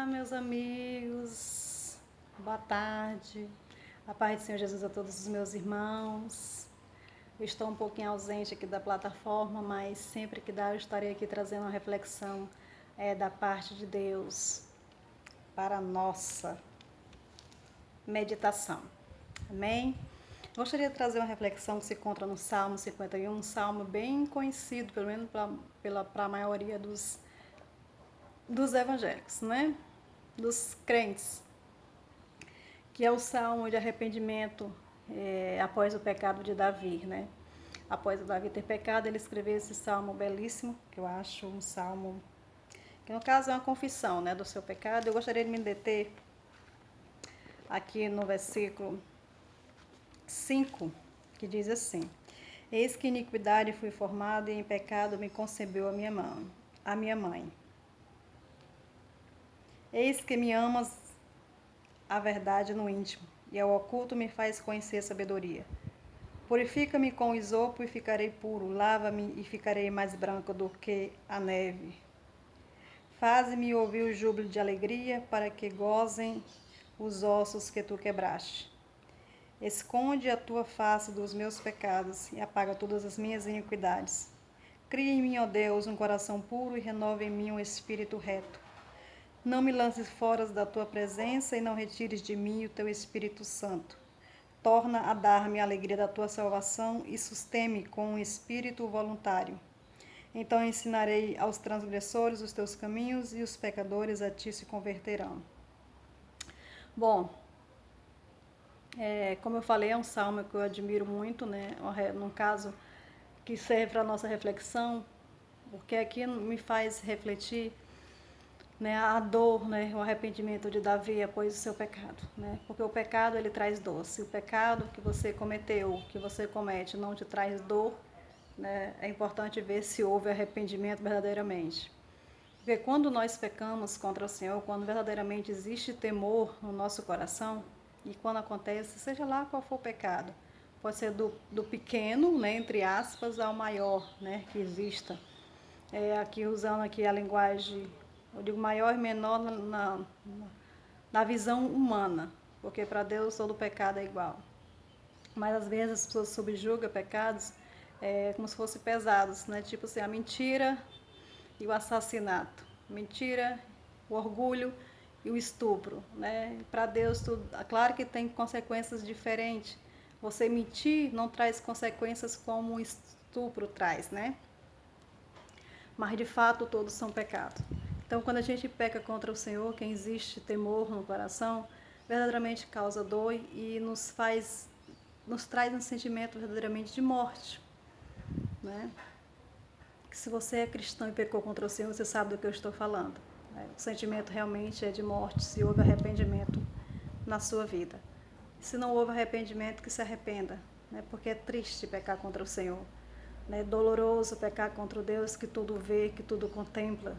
Olá, meus amigos, boa tarde, a paz do Senhor Jesus a todos os meus irmãos. Eu estou um pouquinho ausente aqui da plataforma, mas sempre que dá eu estarei aqui trazendo uma reflexão da parte de Deus para a nossa meditação. Amém? Gostaria de trazer uma reflexão que se encontra no Salmo 51, um salmo bem conhecido, pelo menos para a maioria dos evangélicos, né? Dos crentes, que é o salmo de arrependimento após o pecado de Davi, né? Após o Davi ter pecado, ele escreveu esse salmo belíssimo, que eu acho um salmo que no caso é uma confissão, né, do seu pecado. Eu gostaria de me deter aqui no versículo 5, que diz assim: Eis que iniquidade fui formado e em pecado me concebeu a minha mãe. Eis que me amas a verdade no íntimo, e ao oculto me faz conhecer a sabedoria. Purifica-me com isopo e ficarei puro, lava-me e ficarei mais branco do que a neve. Faze-me ouvir o júbilo de alegria, para que gozem os ossos que tu quebraste. Esconde a tua face dos meus pecados e apaga todas as minhas iniquidades. Cria em mim, ó Deus, um coração puro e renova em mim um espírito reto. Não me lances fora da tua presença e não retires de mim o teu Espírito Santo. Torna a dar-me a alegria da tua salvação e sustém-me com um espírito voluntário. Então ensinarei aos transgressores os teus caminhos e os pecadores a ti se converterão. Bom, como eu falei, é um salmo que eu admiro muito, né? No caso, que serve para a nossa reflexão, porque aqui me faz refletir, né, a dor, né, o arrependimento de Davi após o seu pecado, né? Porque o pecado ele traz dor. Se o pecado que você cometeu, que você comete, não te traz dor, né, é importante ver se houve arrependimento verdadeiramente. Porque quando nós pecamos contra o Senhor, quando verdadeiramente existe temor no nosso coração, e quando acontece, seja lá qual for o pecado, pode ser do pequeno, né, entre aspas, ao maior, né, que exista. Aqui usando aqui a linguagem, eu digo maior e menor na visão humana, porque para Deus todo pecado é igual. Mas às vezes as pessoas subjugam pecados como se fossem pesados, né? Tipo assim, a mentira e o assassinato, mentira, o orgulho e o estupro, né? Para Deus tudo, claro que tem consequências diferentes. Você mentir não traz consequências como o estupro traz, né? Mas de fato todos são pecados. Então, quando a gente peca contra o Senhor, quem existe temor no coração, verdadeiramente causa dor e nos traz um sentimento verdadeiramente de morte, né? Que se você é cristão e pecou contra o Senhor, você sabe do que eu estou falando, né? O sentimento realmente é de morte, se houve arrependimento na sua vida. Se não houve arrependimento, que se arrependa, né? Porque é triste pecar contra o Senhor. É doloroso pecar contra o Deus que tudo vê, que tudo contempla.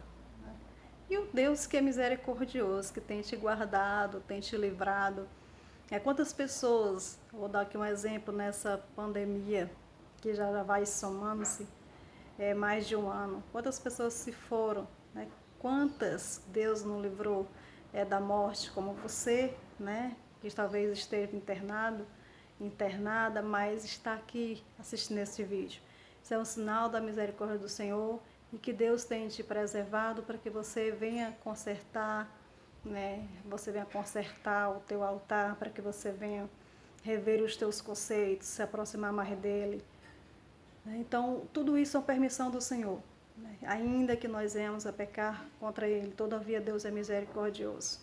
E o Deus que é misericordioso, que tem te guardado, tem te livrado. Quantas pessoas, vou dar aqui um exemplo nessa pandemia, que já vai somando-se mais de um ano, quantas pessoas se foram, né? Quantas Deus não livrou da morte, como você, né? Que talvez esteja internada, mas está aqui assistindo esse vídeo. Isso é um sinal da misericórdia do Senhor e que Deus tem te preservado para que você venha consertar, né? Você venha consertar o teu altar, para que você venha rever os teus conceitos, se aproximar mais dele. Então, tudo isso é uma permissão do Senhor. Ainda que nós venhamos a pecar contra Ele, todavia Deus é misericordioso.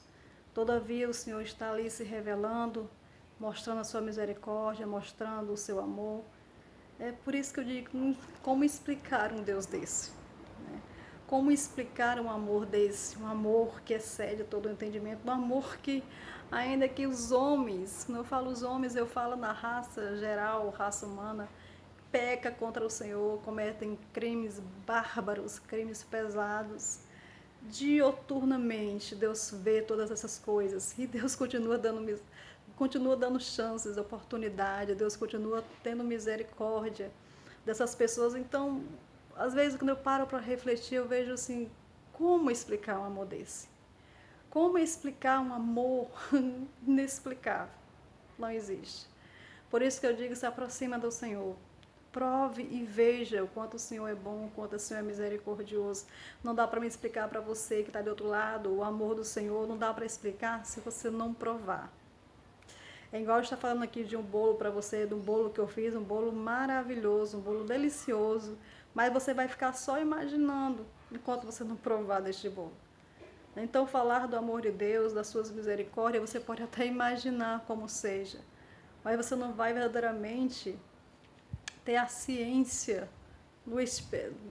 Todavia o Senhor está ali se revelando, mostrando a sua misericórdia, mostrando o seu amor. É por isso que eu digo, como explicar um Deus desse? Como explicar um amor desse? Um amor que excede todo o entendimento, um amor que, ainda que os homens, quando eu falo os homens, eu falo na raça geral, raça humana, peca contra o Senhor, cometem crimes bárbaros, crimes pesados. Dioturnamente, Deus vê todas essas coisas e Deus continua dando chances, oportunidade, Deus continua tendo misericórdia dessas pessoas. Então, às vezes, quando eu paro para refletir, eu vejo assim, como explicar um amor desse? Como explicar um amor inexplicável? Não existe. Por isso que eu digo, se aproxima do Senhor. Prove e veja o quanto o Senhor é bom, o quanto o Senhor é misericordioso. Não dá para me explicar para você que está do outro lado o amor do Senhor, não dá para explicar se você não provar. É igual eu estar falando aqui de um bolo para você, de um bolo que eu fiz, um bolo maravilhoso, um bolo delicioso, mas você vai ficar só imaginando enquanto você não provar deste bolo. Então, falar do amor de Deus, das suas misericórdias, você pode até imaginar como seja, mas você não vai verdadeiramente ter a ciência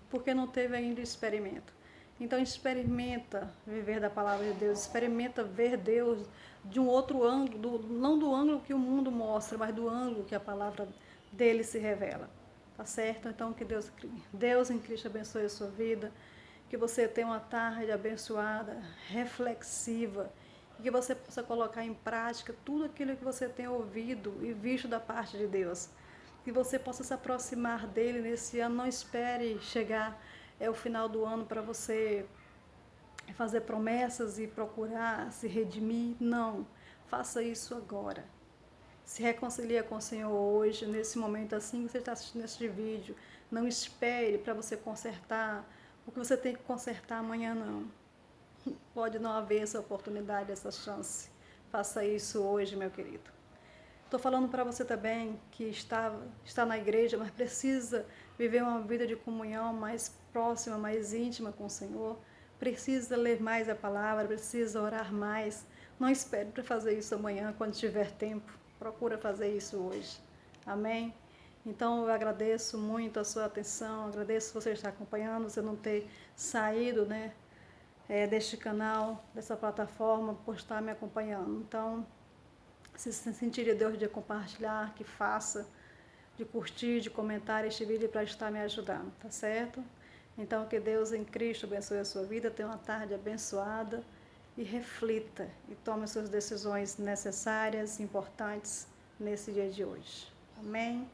porque não teve ainda o experimento. Então experimenta viver da palavra de Deus, experimenta ver Deus de um outro ângulo, não do ângulo que o mundo mostra, mas do ângulo que a palavra dele se revela. Tá certo? Então que Deus em Cristo abençoe a sua vida, que você tenha uma tarde abençoada, reflexiva, e que você possa colocar em prática tudo aquilo que você tem ouvido e visto da parte de Deus. Que você possa se aproximar dele nesse ano. Não espere chegar o final do ano para você fazer promessas e procurar se redimir. Não, faça isso agora. Se reconcilia com o Senhor hoje, nesse momento assim que você está assistindo este vídeo. Não espere para você consertar o que você tem que consertar amanhã, não. Pode não haver essa oportunidade, essa chance. Faça isso hoje, meu querido. Estou falando para você também que está na igreja, mas precisa viver uma vida de comunhão mais próxima, mais íntima com o Senhor. Precisa ler mais a palavra, precisa orar mais. Não espere para fazer isso amanhã, quando tiver tempo. Procura fazer isso hoje. Amém? Então eu agradeço muito a sua atenção, agradeço você estar acompanhando, você não ter saído, né, deste canal, dessa plataforma, por estar me acompanhando. Então, se sentir Deus de compartilhar, que faça, de curtir, de comentar este vídeo para estar me ajudando, tá certo? Então, que Deus em Cristo abençoe a sua vida, tenha uma tarde abençoada e reflita e tome as suas decisões necessárias, importantes nesse dia de hoje. Amém?